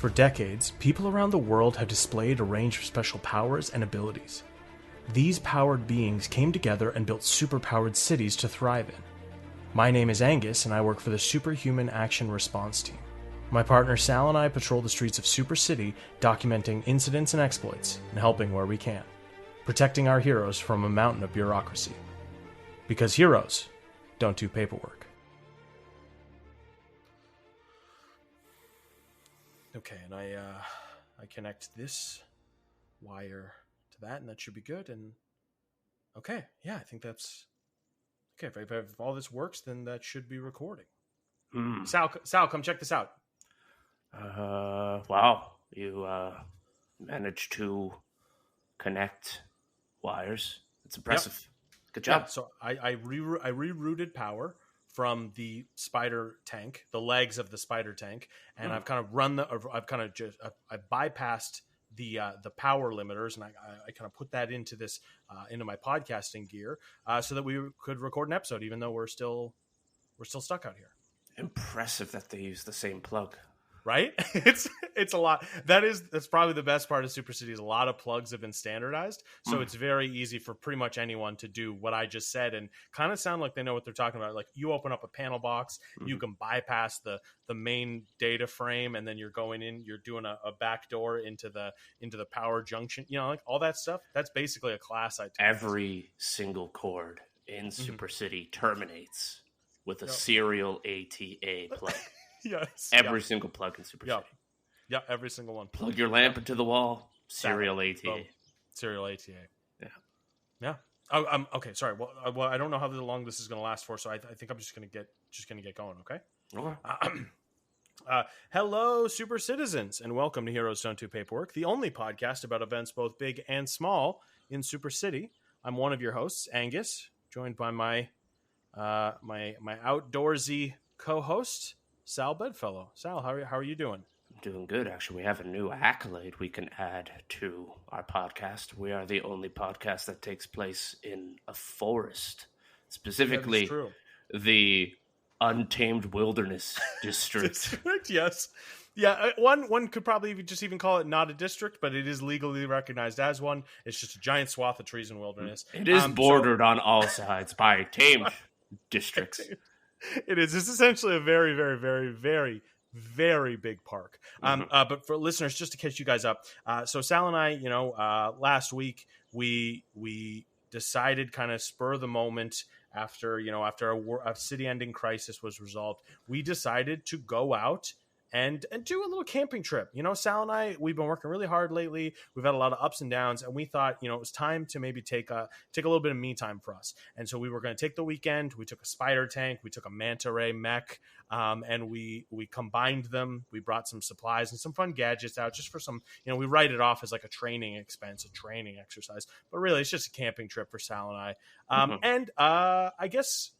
For decades, people around the world have displayed a range of special powers and abilities. These powered beings came together and built superpowered cities to thrive in. My name is Angus, and I work for the Superhuman Action Response Team. My partner Sal and I patrol the streets of Super City, documenting incidents and exploits, and helping where we can, protecting our heroes from a mountain of bureaucracy. Because heroes don't do paperwork. Okay, and I connect this wire to that, and that should be good. And okay, yeah, I think that's okay. If all this works, then that should be recording. Sal, come check this out. Wow, you managed to connect wires. It's impressive. Yep. Good job. Yeah, so I rerouted power from the spider tank, the legs of the spider tank, and I've kind of I bypassed the power limiters, and I kind of put that into this into my podcasting gear so that we could record an episode, even though we're still stuck out here. Impressive that they use the same plug. Right? It's a lot. That's probably the best part of Super City is a lot of plugs have been standardized. So it's very easy for pretty much anyone to do what I just said and kind of sound like they know what they're talking about. Like you open up a panel box, you can bypass the main data frame, and then you're going in, you're doing a back door into the power junction, like all that stuff. That's basically a class I took. Every single cord in Super City terminates with a serial ATA plug. Yes. Every single plug in Super City. Yeah, every single one. Plug your lamp into the wall. Serial ATA. Serial ATA. Yeah. Yeah. Oh, okay. Sorry. Well, I don't know how long this is going to last for, so I think I'm just going to get going. Okay. Okay. Hello, super citizens, and welcome to Heroes Don't Do Paperwork, the only podcast about events both big and small in Super City. I'm one of your hosts, Angus, joined by my outdoorsy co-host, Sal Bedfellow. Sal, how are you doing? I'm doing good, actually. We have a new accolade we can add to our podcast. We are the only podcast that takes place in a forest, specifically the untamed wilderness district. Yes. Yeah, one could probably just even call it not a district, but it is legally recognized as one. It's just a giant swath of trees and wilderness. It is bordered on all sides by tamed districts. It is. It's essentially a very, very, very, very, very big park. But for listeners, just to catch you guys up, so Sal and I, last week we decided, kind of spur of the moment, after a city-ending crisis was resolved, we decided to go out and do a little camping trip. Sal and I, we've been working really hard lately. We've had a lot of ups and downs, and we thought, it was time to maybe take a little bit of me time for us. And so we were going to take the weekend. We took a spider tank, we took a manta ray mech, and we combined them. We brought some supplies and some fun gadgets out just for some, we write it off as like a training expense, a training exercise, but really it's just a camping trip for Sal and I. And I guess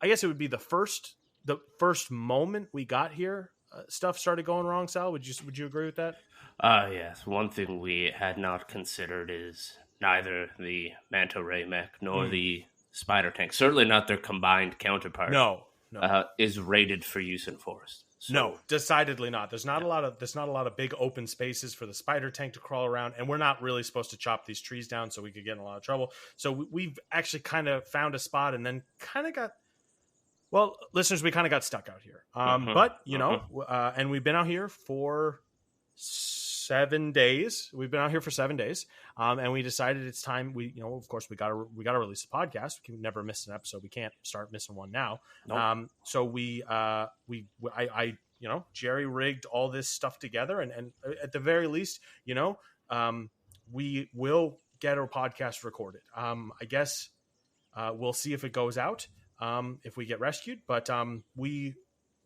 it would be the first moment we got here. Stuff started going wrong. Sal, would you agree with that? Yes. One thing we had not considered is neither the manta ray mech nor the spider tank, certainly not their combined counterpart. No. Is rated for use in forest. So. No, decidedly not. There's not a lot of big open spaces for the spider tank to crawl around, and we're not really supposed to chop these trees down, so we could get in a lot of trouble. So we've actually kind of found a spot, and then kind of got. Well, listeners, we kind of got stuck out here. But, and we've been out here for 7 days. We've been out here for 7 days. And we decided it's time. Of course, we got to release a podcast. We can never miss an episode. We can't start missing one now. Nope. So I jerry rigged all this stuff together. And at the very least, we will get our podcast recorded. I guess we'll see if it goes out. If we get rescued, but we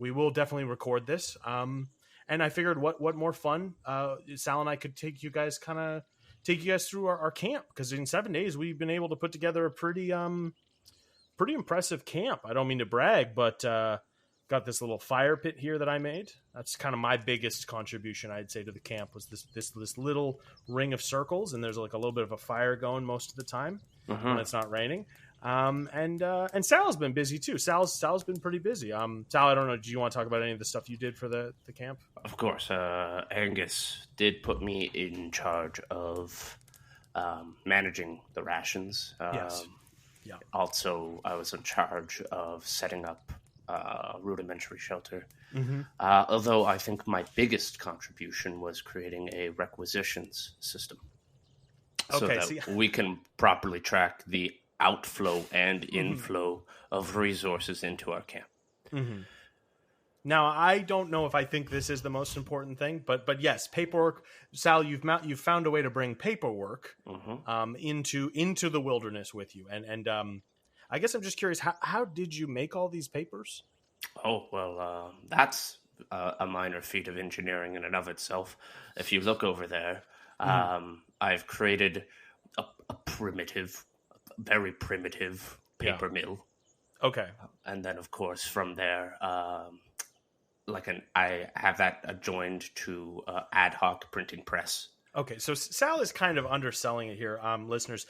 will definitely record this. And I figured what more fun Sal and I could take you guys through our camp, because in 7 days we've been able to put together a pretty impressive camp. I don't mean to brag, but got this little fire pit here that I made. That's kind of my biggest contribution, I'd say, to the camp, was this little ring of circles, and there's like a little bit of a fire going most of the time when it's not raining. And Sal's been busy too. Sal's been pretty busy. Sal, I don't know. Do you want to talk about any of the stuff you did for the camp? Of course. Angus did put me in charge of managing the rations. Yes. Yeah. Also, I was in charge of setting up rudimentary shelter. Mm-hmm. Although I think my biggest contribution was creating a requisitions system. So that we can properly track the outflow and inflow of resources into our camp. Mm-hmm. Now, I don't know if I think this is the most important thing, but yes, paperwork. Sal, you've found a way to bring paperwork into the wilderness with you, and I guess I'm just curious, how did you make all these papers? Oh well, that's a minor feat of engineering in and of itself. If you look over there, I've created a primitive, very primitive paper mill. Okay, and then of course from there. I have that adjoined to ad hoc printing press. Okay, so Sal is kind of underselling it here, listeners.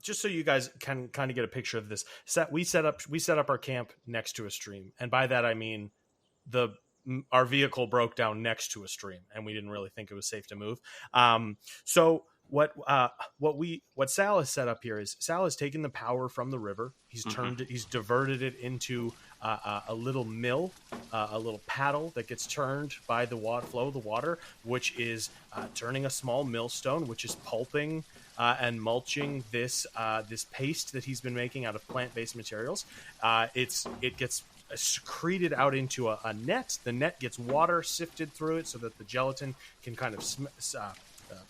Just so you guys can kind of get a picture of this, we set up our camp next to a stream, and by that I mean our vehicle broke down next to a stream, and we didn't really think it was safe to move. So what Sal has set up here is Sal has taken the power from the river. He's he's diverted it into a little mill, a little paddle that gets turned by the flow of the water, which is turning a small millstone, which is pulping and mulching this paste that he's been making out of plant-based materials. It gets secreted out into a net. The net gets water sifted through it so that the gelatin can kind of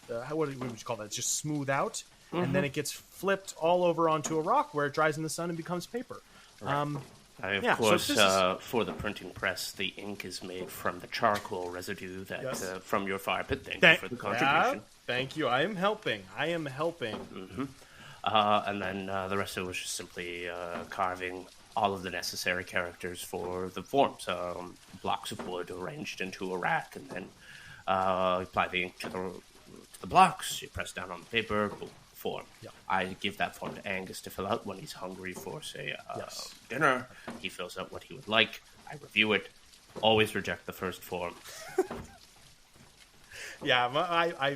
what would you call that? It's just smooth out, and then it gets flipped all over onto a rock where it dries in the sun and becomes paper. Right. Of course, for the printing press, the ink is made from the charcoal residue that from your fire pit. Thank you for the contribution. Yeah, thank you. I am helping. Mm-hmm. And then the rest of it was just simply carving all of the necessary characters for the forms. Blocks of wood arranged into a rack, and then apply the ink to the blocks. You press down on the paper, boom, form. Yeah. I give that form to Angus to fill out when he's hungry for, say, dinner. He fills out what he would like. I review it. Always reject the first form. Yeah,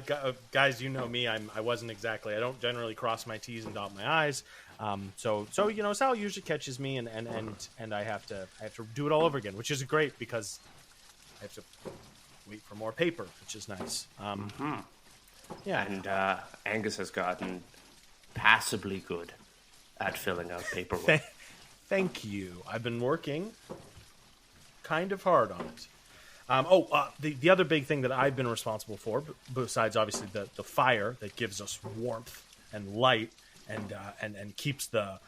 guys, you know me. I don't generally cross my T's and dot my I's. So Sal usually catches me, and I have to do it all over again, which is great because I have to wait for more paper, which is nice. Yeah, and Angus has gotten passably good at filling out paperwork. Thank you. I've been working kind of hard on it. The other big thing that I've been responsible for, besides obviously the fire that gives us warmth and light and keeps the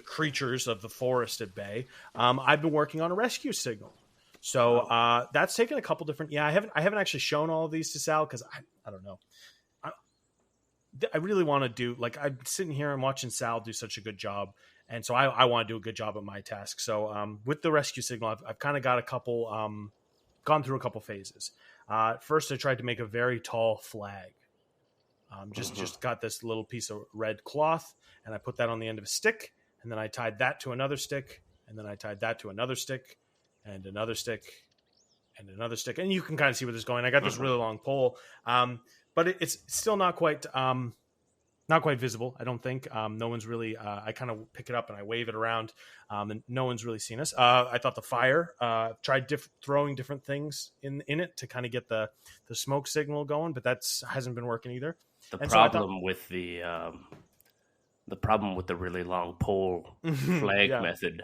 creatures of the forest at bay, I've been working on a rescue signal. So that's taken a couple different. Yeah, I haven't actually shown all of these to Sal because I don't know. I really want to do, like, I'm sitting here and watching Sal do such a good job, and so I want to do a good job at my task. So with the rescue signal, I've kind of got a couple, gone through a couple phases. First, I tried to make a very tall flag. Just got this little piece of red cloth, and I put that on the end of a stick, and then I tied that to another stick, and then I tied that to another stick, and another stick, and another stick, and you can kind of see where this is going. I got this really long pole, but it's still not quite visible, I don't think. No one's really. I kind of pick it up and I wave it around, and no one's really seen us. I thought the fire. Tried throwing different things in it to kind of get the smoke signal going, but that hasn't been working either. The problem with the really long pole flag method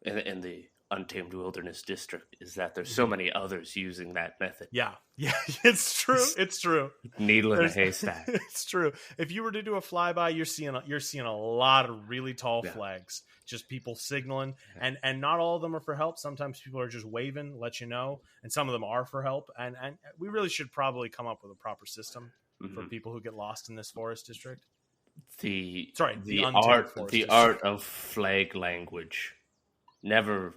in the Untamed Wilderness District is that there's so many others using that method. Yeah, it's true. It's true. Needle in a haystack. It's true. If you were to do a flyby, you're seeing a lot of really tall flags, just people signaling, and not all of them are for help. Sometimes people are just waving, let you know, and some of them are for help. And we really should probably come up with a proper system for people who get lost in this forest district. The art of flag language never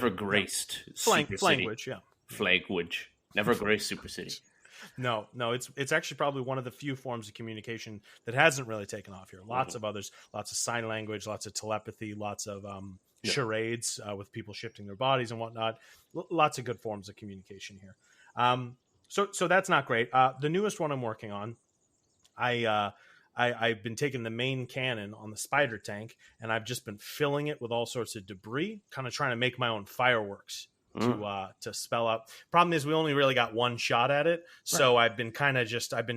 graced Super City. Flagwage, yeah. Flagwage never graced Super City. No, it's actually probably one of the few forms of communication that hasn't really taken off here. Lots of others, lots of sign language, lots of telepathy, lots of charades with people shifting their bodies and whatnot. Lots of good forms of communication here. So that's not great. The newest one I'm working on, I've been taking the main cannon on the spider tank, and I've just been filling it with all sorts of debris, kind of trying to make my own fireworks to spell out. Problem is, we only really got one shot at it, so I've been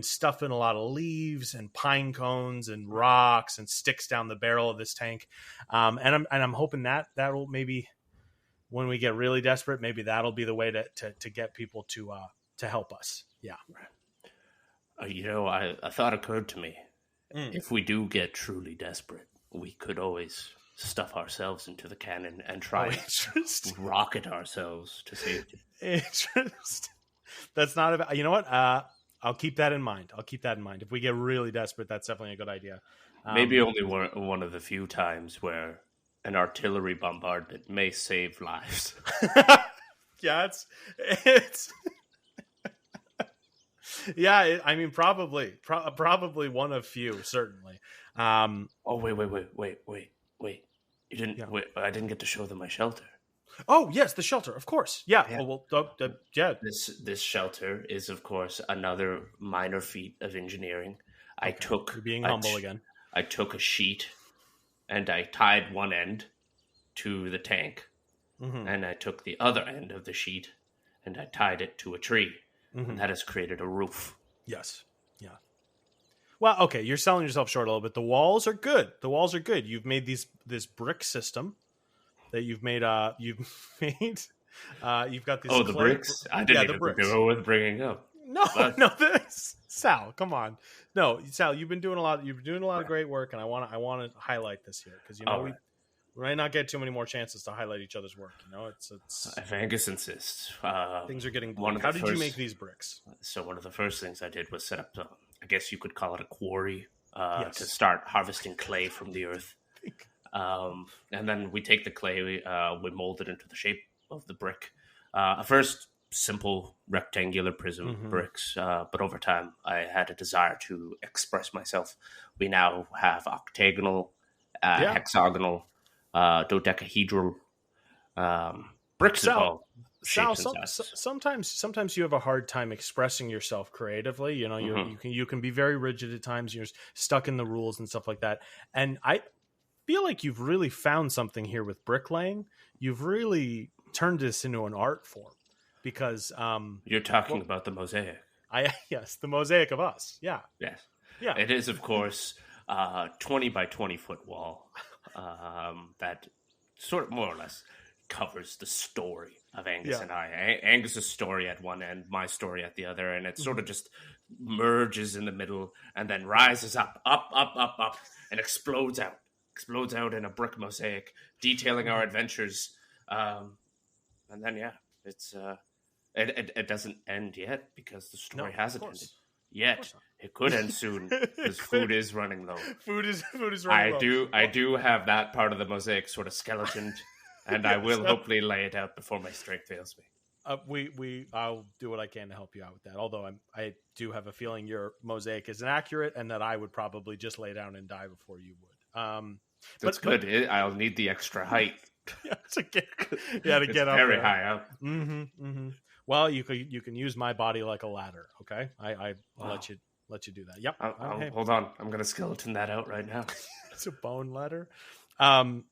stuffing a lot of leaves and pine cones and rocks and sticks down the barrel of this tank, and I'm hoping that will maybe, when we get really desperate, maybe that'll be the way to get people to help us. Yeah. A thought occurred to me. If we do get truly desperate, we could always stuff ourselves into the cannon and try to rocket ourselves to safety. Interesting. That's not about. You know what? I'll keep that in mind. If we get really desperate, that's definitely a good idea. Maybe only one of the few times where an artillery bombardment may save lives. Yeah, it's. Yeah, I mean, probably one of few, certainly. Wait! You didn't. Yeah. Wait, I didn't get to show them my shelter. Oh yes, the shelter, of course. Yeah. Yeah. This shelter is, of course, another minor feat of engineering. You're being humble again. I took a sheet, and I tied one end to the tank, and I took the other end of the sheet, and I tied it to a tree. And that has created a roof. Yes. Yeah. Well, okay, you're selling yourself short a little bit. The walls are good. You've made this brick system that you've made. You've got this. Oh, the bricks! I didn't even know worth bringing up. No. Sal, come on. No, Sal, you've been doing a lot. Of great work, and I want to highlight this here because we might not get too many more chances to highlight each other's work. It's if Angus insists. Things are getting bleak. How did you make these bricks? So one of the first things I did was set up, I guess you could call it a quarry, to start harvesting clay from the earth. And then we take the clay, we mold it into the shape of the brick. First, simple rectangular prism bricks, but over time I had a desire to express myself. We now have octagonal, hexagonal, dodecahedral bricks. Sal, sometimes you have a hard time expressing yourself creatively. You can be very rigid at times. You're stuck in the rules and stuff like that. And I feel like you've really found something here with bricklaying. You've really turned this into an art form because you're talking about the mosaic. Yes, the mosaic of us. Yeah. Yes. Yeah. It is, of course, 20 by 20 foot wall. That sort of more or less covers the story of Angus and I. Angus's story at one end, my story at the other, and it sort of just merges in the middle and then rises up, and explodes out in a brick mosaic, detailing our adventures. And then it's it doesn't end yet because the story hasn't ended. Yet it could end soon because food is running low. Food is running low. I do have that part of the mosaic sort of skeletoned, and I will hopefully lay it out before my strength fails me. I'll do what I can to help you out with that. Although I do have a feeling your mosaic is inaccurate, and that I would probably just lay down and die before you would. That's good. I'll need the extra height. To get up very there. High up. Well, you can use my body like a ladder. Okay, I'll let you do that. Yep. Hold on, I'm gonna skeleton that out right now. It's a bone ladder. Well,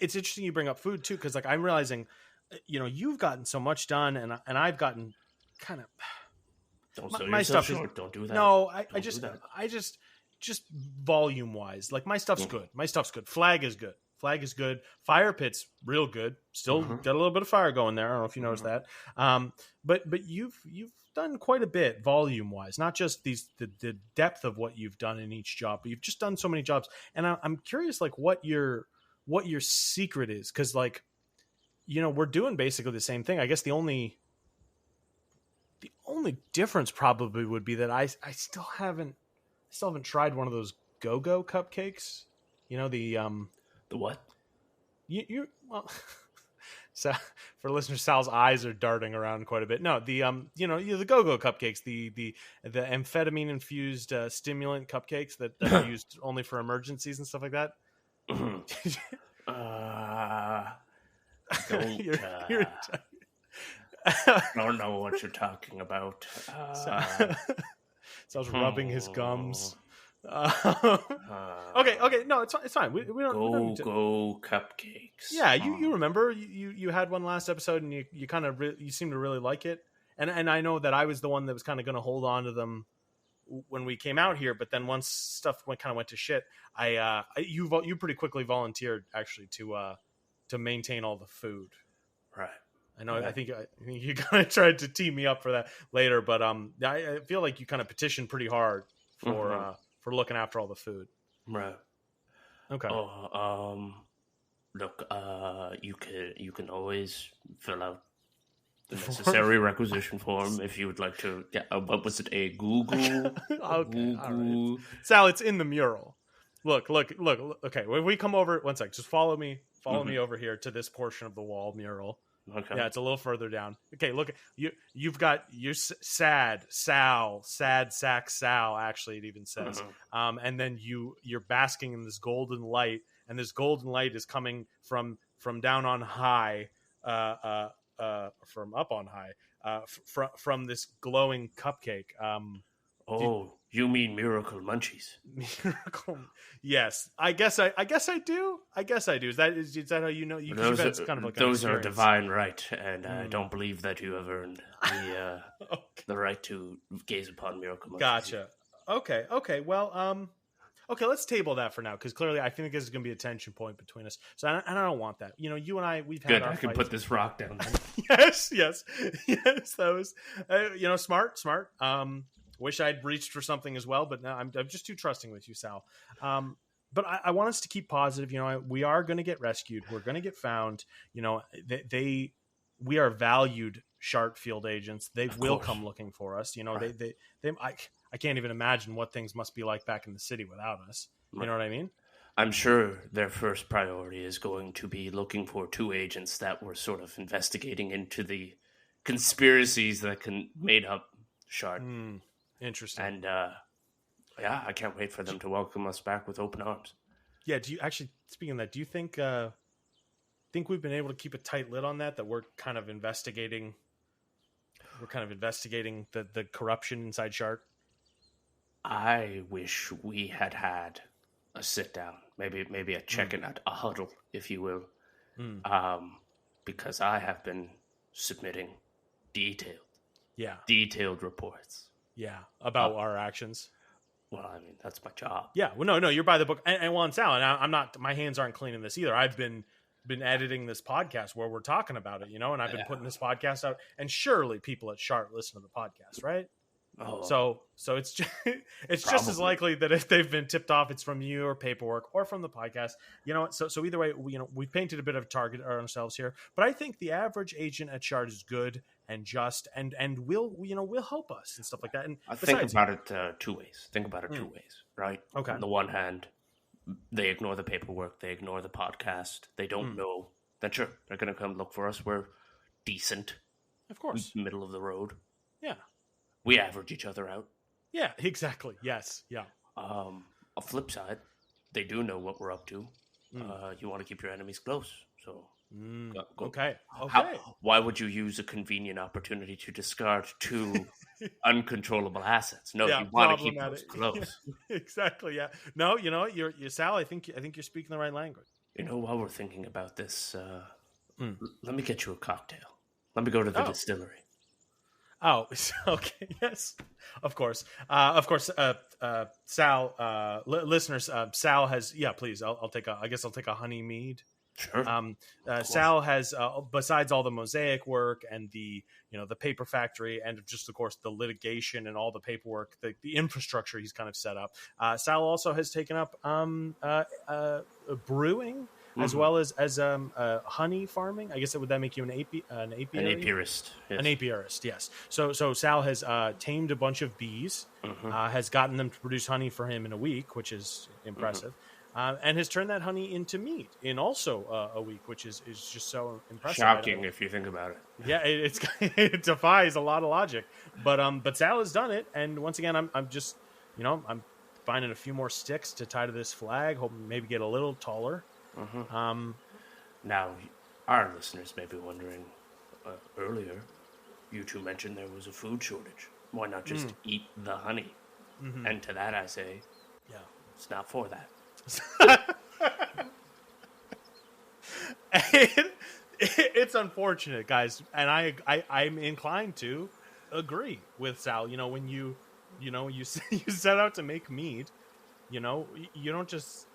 it's interesting you bring up food too, because I'm realizing, you've gotten so much done, and I've gotten kind of. Don't sell yourself short. Don't do that. No, I just volume wise, my stuff's good. My stuff's good. Flag is good. Fire pit's real good. Still got a little bit of fire going there. I don't know if you noticed that. But you've done quite a bit volume wise, not just the depth of what you've done in each job, but you've just done so many jobs. And I'm curious, what your secret is, because we're doing basically the same thing. I guess the only difference probably would be that I still haven't tried one of those go-go cupcakes. The what? Well, so for listeners, Sal's eyes are darting around quite a bit. No, the the go-go cupcakes, the amphetamine infused stimulant cupcakes that are used only for emergencies and stuff like that. I don't know what you're talking about. Sal's rubbing his gums. Okay, no, it's fine. We don't go cupcakes. Yeah, you remember you had one last episode, and you kind of you seem to really like it, and I know that I was the one that was kind of going to hold on to them when we came out here, but then once stuff went to shit, you pretty quickly volunteered actually to maintain all the food. Right. I know. Yeah. I think you kind of tried to tee me up for that later, but I feel like you kind of petitioned pretty hard for looking after all the food. Right. Okay. Look, you can always fill out the necessary requisition form if you would like to get. What was it? A Google? Okay. All right. Sal, it's in the mural. Look. Okay, when we come over, one sec. Just follow me. Follow me over here to this portion of the wall mural. Okay. Yeah, it's a little further down. Okay, look, you've got your sad sack Sal. Actually, it even says, and then you're basking in this golden light, and this golden light is coming from down on high, from up on high, from this glowing cupcake. You mean Miracle Munchies? Miracle, yes. I guess I do. Is that how you know? Those are divine right, and I don't believe that you have earned the the right to gaze upon Miracle Munchies. Gotcha. Okay. Well, okay. Let's table that for now, because clearly I think this is going to be a tension point between us. So I don't want that. You and I, we've had. Good. Our I can put this rock down. Yes. That was smart. Wish I'd reached for something as well, but no, I'm just too trusting with you, Sal. But I want us to keep positive. We are going to get rescued. We're going to get found. We are valued Shart field agents. They will come looking for us. Right. I can't even imagine what things must be like back in the city without us. You know what I mean? I'm sure their first priority is going to be looking for two agents that were sort of investigating into the conspiracies that made up Shart. Interesting. And I can't wait for them to welcome us back with open arms. Yeah. Do you actually, speaking of that, do you think we've been able to keep a tight lid on that? That we're kind of investigating. We're kind of investigating the corruption inside Shart. I wish we had a sit down, maybe a check-in, a huddle, if you will, because I have been submitting detailed reports. Yeah, about our actions. Well, I mean, that's my job. Yeah, well, no, you're by the book. And Sal, and I'm not. My hands aren't clean in this either. I've been editing this podcast where we're talking about it, and I've been putting this podcast out. And surely people at Shart listen to the podcast, right? Oh, so it's just as likely that if they've been tipped off, it's from you or paperwork or from the podcast. So either way, we've painted a bit of a target on ourselves here. But I think the average agent at Shart is good and just and will help us and stuff like that. And think about it two ways. Right? Okay. On the one hand, they ignore the paperwork, they ignore the podcast, they don't know. Then sure, they're going to come look for us. We're decent, of course, middle of the road. Yeah. We average each other out. Yeah, exactly. Yes. Yeah. On flip side, they do know what we're up to. You want to keep your enemies close. So, go. Okay. Why would you use a convenient opportunity to discard two uncontrollable assets? No, you want to keep those close. Yeah, exactly. Yeah. No, you're Sal. I think you're speaking the right language. While we're thinking about this, let me get you a cocktail. Let me go to the distillery. Oh, okay. Yes, of course. Sal, listeners, Sal has, please, I'll take a honey mead. Sure. Sal has, besides all the mosaic work and the paper factory and just, of course, the litigation and all the paperwork, the infrastructure he's kind of set up. Sal also has taken up brewing. As well as honey farming. I guess would that make you an apiarist? Yes. An apiarist, yes. So Sal has tamed a bunch of bees, has gotten them to produce honey for him in a week, which is impressive. and has turned that honey into mead in also a week, which is just so impressive. Shocking if you think about it. Yeah, it defies a lot of logic. But Sal has done it, and once again, I'm just, I'm finding a few more sticks to tie to this flag, hoping maybe get a little taller. Mm-hmm. Now, our listeners may be wondering, earlier, you two mentioned there was a food shortage. Why not just eat the honey? Mm-hmm. And to that I say, yeah, it's not for that. It's unfortunate, guys, and I'm inclined to agree with Sal. When you set out to make mead, you don't just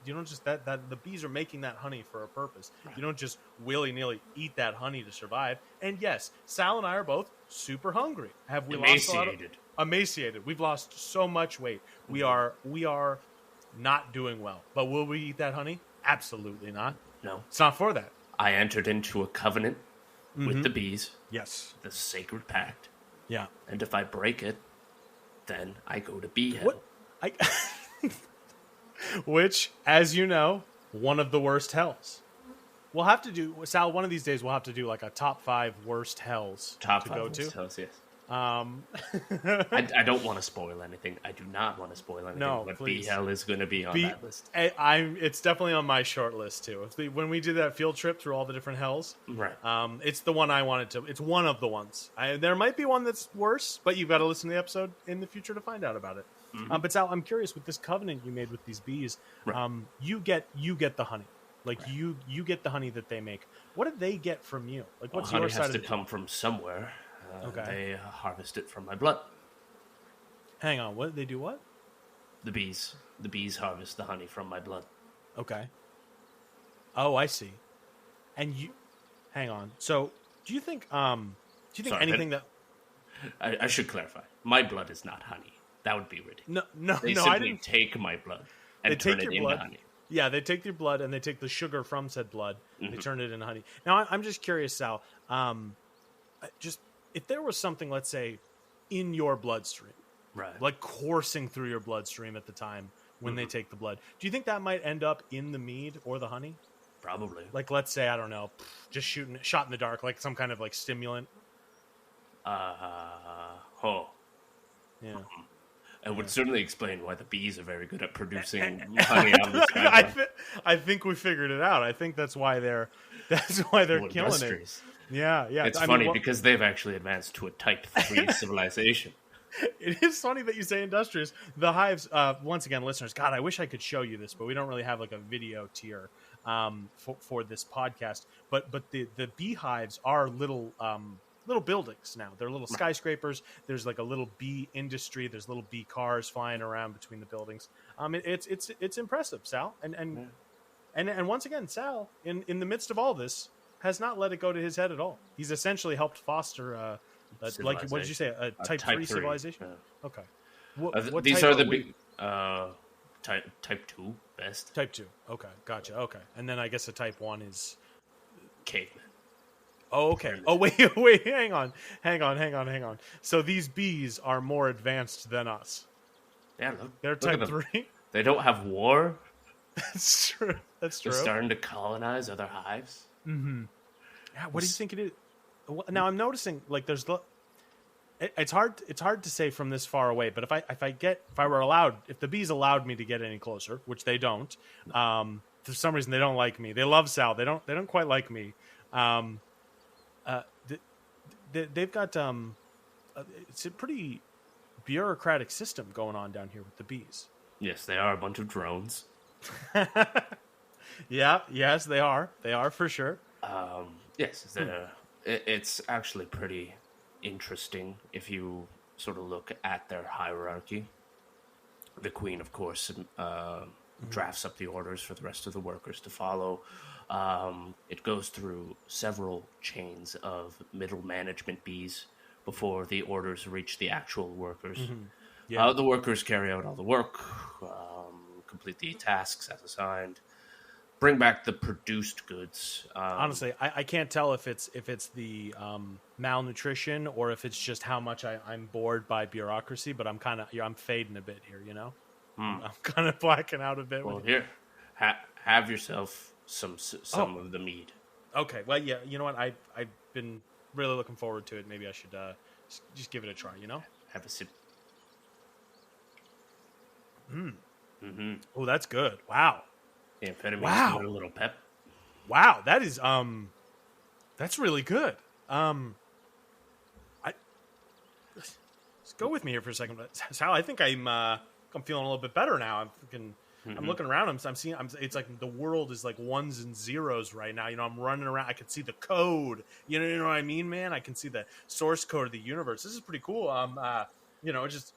that the bees are making that honey for a purpose. You don't just willy-nilly eat that honey to survive. And yes, Sal and I are both super hungry. Have we emaciated? We've lost so much weight. We are not doing well. But will we eat that honey? Absolutely not. No. It's not for that. I entered into a covenant with the bees. Yes. The sacred pact. Yeah. And if I break it, then I go to bee hell. Which, as you know, one of the worst hells. We'll have to do, Sal, one of these days we'll have to do like a top 5 worst hells to go to. Hells, yes. I don't want to spoil anything. I do not want to spoil anything. No, but please. Bee hell is going to be on that list. It's definitely on my short list too. When we did that field trip through all the different hells, right? It's the one I wanted to. It's one of the ones. There might be one that's worse, but you've got to listen to the episode in the future to find out about it. Mm-hmm. But Sal, I'm curious, with this covenant you made with these bees, right. You get the honey. Like right. you get the honey that they make. What do they get from you? Like, what's your side of the honey has to come from somewhere. Okay. They harvest it from my blood. Hang on, what they do? What? The bees harvest the honey from my blood. Okay. Oh, I see. And hang on. So, do you think anything that I should clarify? My blood is not honey. That would be ridiculous. No. They simply take my blood and turn it into honey. Yeah, they take your blood and they take the sugar from said blood. Mm-hmm. They turn it into honey. Now, I'm just curious, Sal. Just if there was something, let's say, in your bloodstream, right, like coursing through your bloodstream at the time when they take the blood, do you think that might end up in the mead or the honey? Probably. Like, let's say, I don't know, just shot in the dark, like some kind of like stimulant. Yeah. It would certainly explain why the bees are very good at producing honey on the sky. I think we figured it out. I think that's why they're killing it. Yeah. It's funny because they've actually advanced to a Type 3 civilization. It is funny that you say industrious. The hives, once again, listeners, God, I wish I could show you this, but we don't really have like a video tier for this podcast. But the beehives are little buildings now. They're little skyscrapers. There's like a little bee industry. There's little bee cars flying around between the buildings. It's impressive, Sal. And once again, Sal, in the midst of all this, has not let it go to his head at all. He's essentially helped foster like, what did you say? A type 3 civilization? Yeah. Okay. What these are the big type 2 best. Type 2. Okay. Gotcha. Okay. And then I guess a type 1 is caveman. Oh, okay. Oh, wait, hang on. So these bees are more advanced than us. Yeah, look. They're type 3? They don't have war. That's true. They're starting to colonize other hives. Mm-hmm. Yeah, what do you think it is? Now I'm noticing like there's it's hard to say from this far away, but if the bees allowed me to get any closer, which they don't, for some reason they don't like me. They love Sal. They don't quite like me. They've got it's a pretty bureaucratic system going on down here with the bees. Yes, they are a bunch of drones. Yes, they are. They are for sure. Yes, it's actually pretty interesting if you sort of look at their hierarchy. The queen, of course, drafts up the orders for the rest of the workers to follow. It goes through several chains of middle management bees before the orders reach the actual workers. Mm-hmm. Yeah. The workers carry out all the work, complete the tasks as assigned, bring back the produced goods. Honestly, I can't tell if it's the malnutrition or if it's just how much I'm bored by bureaucracy. But I'm fading a bit here, you know. I'm kind of blacking out a bit. Well, have yourself some of the mead. Okay, well, yeah, you know what? I've been really looking forward to it. Maybe I should just give it a try, you know? Have a sip. Oh, that's good. Wow. The amphetamines give it a little pep. Wow, that is that's really good. Just go with me here for a second. Sal, I think I'm feeling a little bit better now. I'm looking around. I'm seeing. It's like the world is like ones and zeros right now. You know, I'm running around. I can see the code. You know what I mean, man? I can see the source code of the universe. This is pretty cool. Just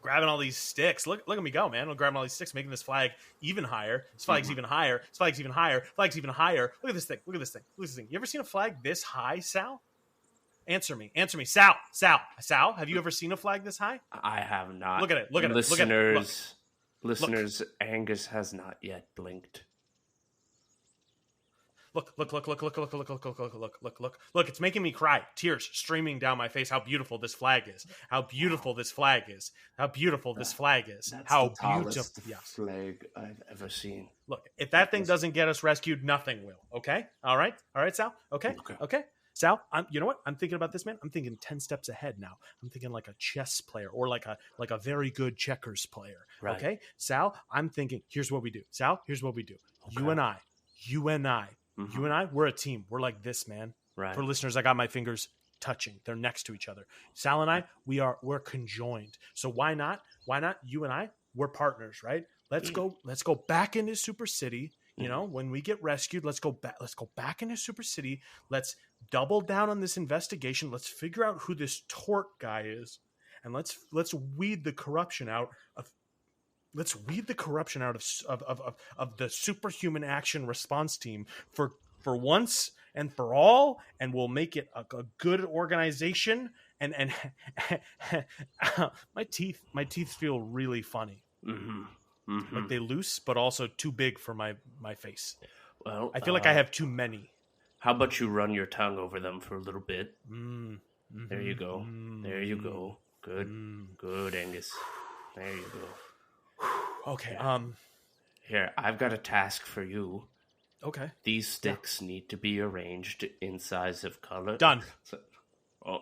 grabbing all these sticks. Look at me go, man. I'm grabbing all these sticks, making this flag even higher. This flag's even higher. This flag's even higher. Flag's even higher. Look at this thing. Look at this thing. Look at this thing. You ever seen a flag this high, Sal? Answer me. Sal, have you ever seen a flag this high? I have not. Look at it. Listeners, Angus has not yet blinked. Look. It's making me cry. Tears streaming down my face. How beautiful this flag is. How beautiful this flag is. How beautiful this flag is. That's how the tallest beautiful flag I've ever seen. Look, if that thing doesn't get us rescued, nothing will. Okay? All right, Sal? Okay? Sal, you know what? I'm thinking about this, man. I'm thinking 10 steps ahead now. I'm thinking like a chess player or like a very good checkers player. Right. Okay? Sal, I'm thinking, here's what we do. Sal, here's what we do. Okay. You and I, we're a team. We're like this, man. Right. For listeners, I got my fingers touching. They're next to each other. Sal and I, we're conjoined. So why not? You and I, we're partners, right? Let's go back into Super City. You know, when we get rescued, let's go back into Super City. Let's double down on this investigation. Let's figure out who this Tort guy is, and let's weed the corruption out of the Superhuman Action Response Team for once and for all, and we'll make it a good organization. And my teeth feel really funny. Like they loose, but also too big for my face. Well, I feel like I have too many. How about you run your tongue over them for a little bit? There you go. There you go. Good, Angus. There you go. Okay. Here, I've got a task for you. Okay. These sticks need to be arranged in size of color. Done. I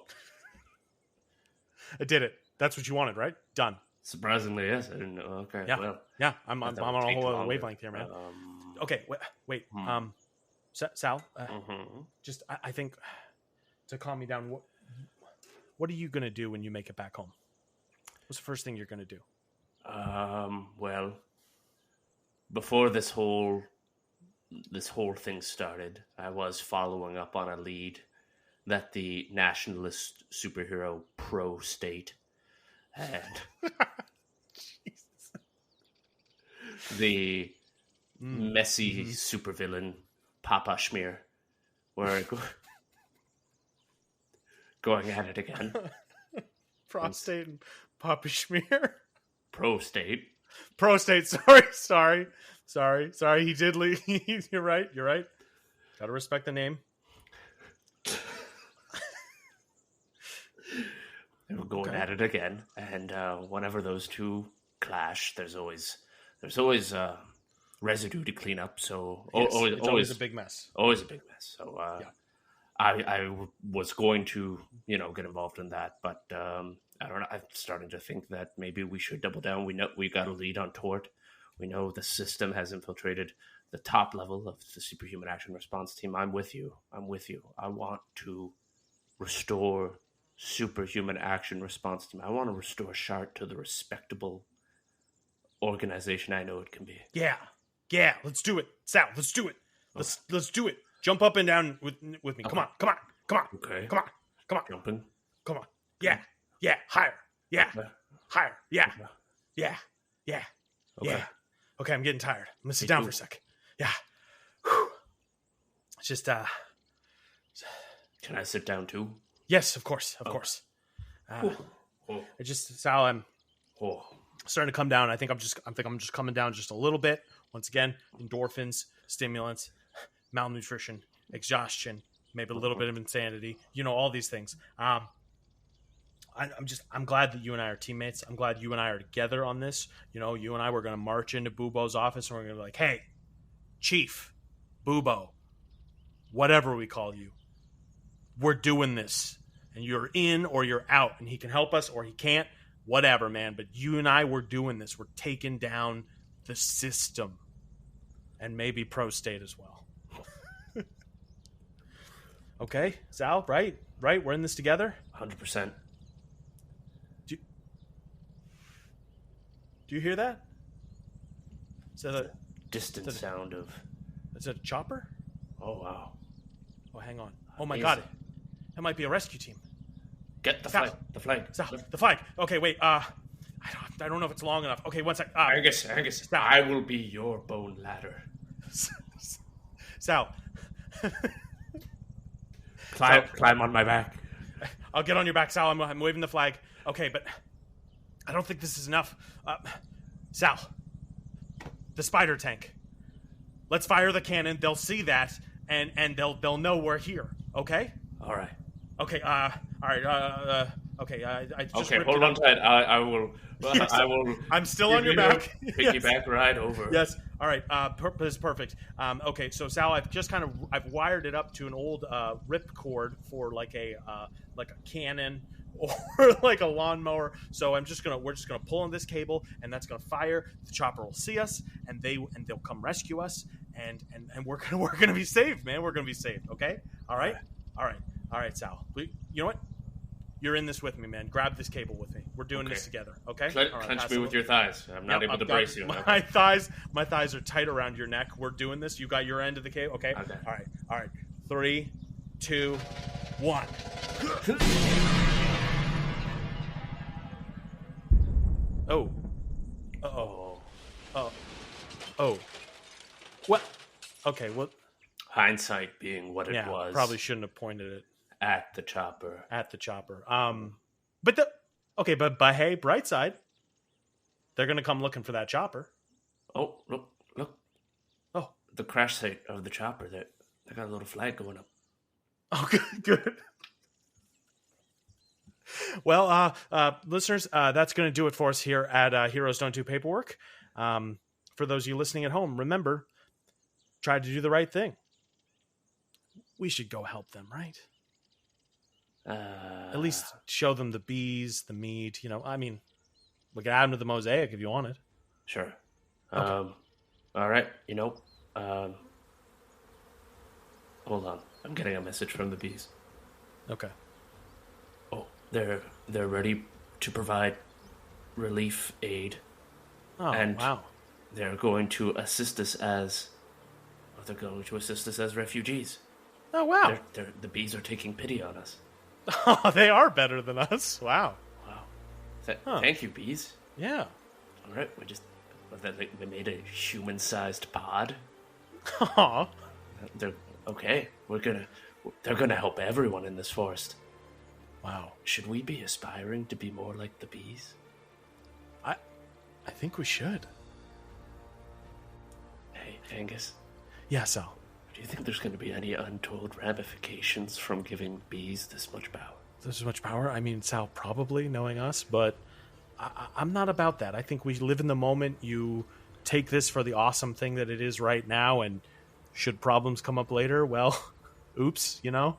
did it. That's what you wanted, right? Done. Surprisingly, yes. I didn't know. Okay. Yeah. Well, yeah. I'm on a whole other wavelength here, man. Okay. Wait. Sal. Just I think to calm me down. What are you gonna do when you make it back home? What's the first thing you're gonna do? Well, before this whole thing started, I was following up on a lead that the nationalist superhero pro-state had. The messy supervillain Papa Schmear were going at it again. Prostate and Papa Schmear. Pro-state. Sorry. He did leave. You're right. Gotta respect the name. They were going at it again, and whenever those two clash, there's always residue to clean up. So it's always a big mess. Always a big mess. So I was going to get involved in that, but I don't know. I'm starting to think that maybe we should double down. We know we got a lead on Tort. We know the system has infiltrated the top level of the Superhuman Action Response Team. I'm with you. I want to restore Superhuman Action Response Team. I want to restore Shart to the respectable organization I know it can be. Yeah. Let's do it, Sal. Let's do it. Let's do it. Jump up and down with me. Okay. Come on. Okay. Come on. Jumping. Come on. Yeah. Higher. Yeah. Okay. Higher. Yeah. Okay. Yeah. Okay. Yeah. Okay, I'm getting tired. I'm gonna sit down for a sec. Yeah. Whew. It's just Can I sit down too? Yes, of course. I just Sal, I'm starting to come down. I think I'm just coming down just a little bit. Once again, endorphins, stimulants, malnutrition, exhaustion, maybe a little bit of insanity. All these things. I'm glad that you and I are teammates. I'm glad you and I are together on this. You and I were going to march into Bubo's office and we're going to be like, hey, Chief, Bubo, whatever we call you, we're doing this. And you're in or you're out. And he can help us or he can't. Whatever, man. But you and I, we're doing this. We're taking down the system. And maybe Pro-State as well. Okay, Sal, right? Right? We're in this together? 100%. Do you hear that? Is that a distant sound of... Is it a chopper? Oh, wow. Oh, hang on. Oh, my God. That might be a rescue team. Get the flag. The flag. Sal, the flag. Okay, wait. I don't know if it's long enough. Okay, one sec. Angus, Sal. I will be your bone ladder. Sal. Climb on my back. I'll get on your back, Sal. I'm waving the flag. Okay, but I don't think this is enough. Sal, the spider tank. Let's fire the cannon. They'll see that, and they'll know we're here. Okay? All right. Okay. All right. Okay. I just hold on tight. I will. Yes, I will. I'm still on your back. Piggyback ride over. Yes. All right. This is perfect. Okay. So Sal, I've wired it up to an old rip cord for like a cannon or like a lawnmower. So we're just gonna pull on this cable, and that's gonna fire. The chopper will see us, and they'll come rescue us, and we're gonna be safe, man. We're gonna be safe. Okay. All right. All right, Sal. You know what? You're in this with me, man. Grab this cable with me. We're doing this together, okay? Clench me with your thighs. I'm not able to brace you. My thighs are tight around your neck. We're doing this. You got your end of the cable, okay? All right. 3, 2, 1. Oh. Uh-oh. Oh. What? Okay, well... Hindsight being what it was. Probably shouldn't have pointed it. At the chopper. But hey, bright side. They're going to come looking for that chopper. Oh, look. Oh. The crash site of the chopper. They got a little flag going up. Oh, good. Well, listeners, that's going to do it for us here at Heroes Don't Do Paperwork. For those of you listening at home, remember, try to do the right thing. We should go help them, right? At least show them the bees, the meat. We can add them to the mosaic if you want it. Sure. Okay. All right. Hold on. I'm getting a message from the bees. Okay. Oh, they're ready to provide relief aid. Oh, and wow. They're going to assist us as refugees. Oh, wow. The bees are taking pity on us. Oh, they are better than us. Wow. Thank you, bees. Yeah. All right. They made a human-sized pod. Aw. They're okay. They're gonna help everyone in this forest. Wow. Should we be aspiring to be more like the bees? I think we should. Hey, Angus. Yeah, Sal. Do you think there's going to be any untold ramifications from giving bees this much power? This much power? I mean, Sal, probably, knowing us, but I'm not about that. I think we live in the moment. You take this for the awesome thing that it is right now, and should problems come up later, well, oops, Oops,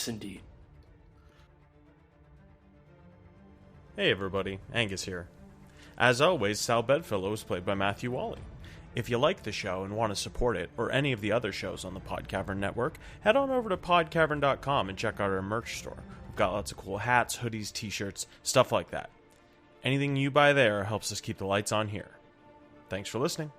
indeed. Hey, everybody. Angus here. As always, Sal Bedfellow is played by Matthew Wally. If you like the show and want to support it, or any of the other shows on the Podcavern Network, head on over to podcavern.com and check out our merch store. We've got lots of cool hats, hoodies, t-shirts, stuff like that. Anything you buy there helps us keep the lights on here. Thanks for listening.